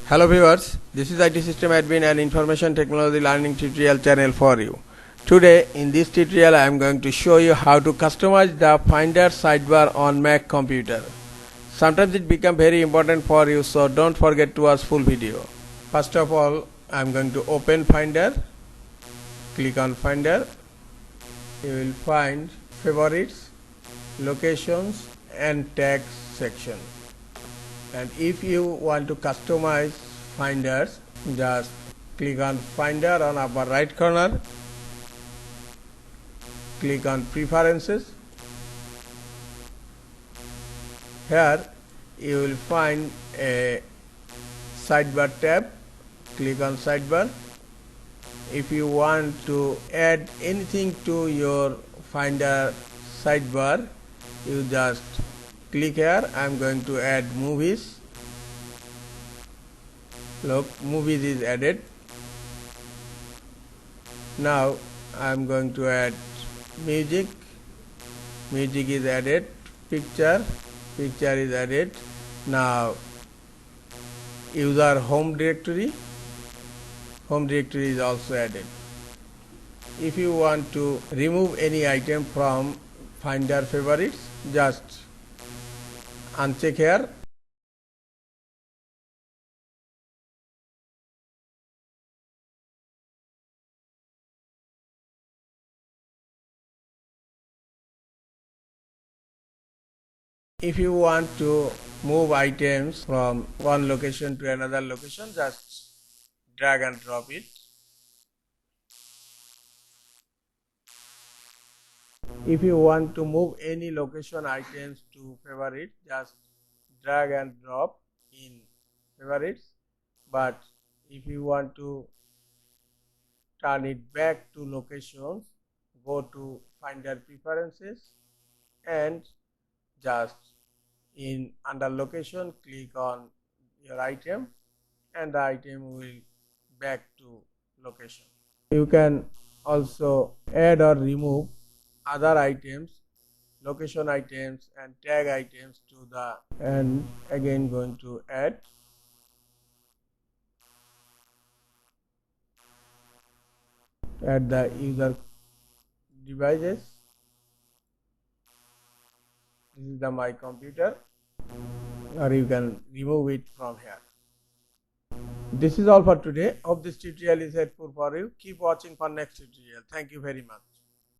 Hello viewers, this is IT System Admin and Information Technology Learning tutorial channel for you. Today in this tutorial I am going to show you how to customize the Finder sidebar on Mac computer. Sometimes it becomes very important for you, so don't forget to watch full video. First of all, I am going to open Finder. Click on Finder. You will find favorites, locations and tags section. And if you want to customize finders, just click on Finder on upper right corner, click on Preferences. Here you will find a sidebar tab. Click on Sidebar. If you want to add anything to your Finder sidebar, you just click here. I am going to add movies. Look, movies is added. Now I am going to add music. Music is added. Picture is added. Now user home directory is also added. If you want to remove any item from Finder favorites, just uncheck here. If you want to move items from one location to another location, just drag and drop it. If you want to move any location items to favorite, just drag and drop in favorites. But if you want to turn it back to locations, go to Finder Preferences and just in under location click on your item and the item will back to location. You can also add or remove other items, location items and tag items to the, and again going to add the user devices. This is the my computer, or you can remove it from here. This is all for today. Hope this tutorial is helpful for you. Keep watching for next tutorial. Thank you very much.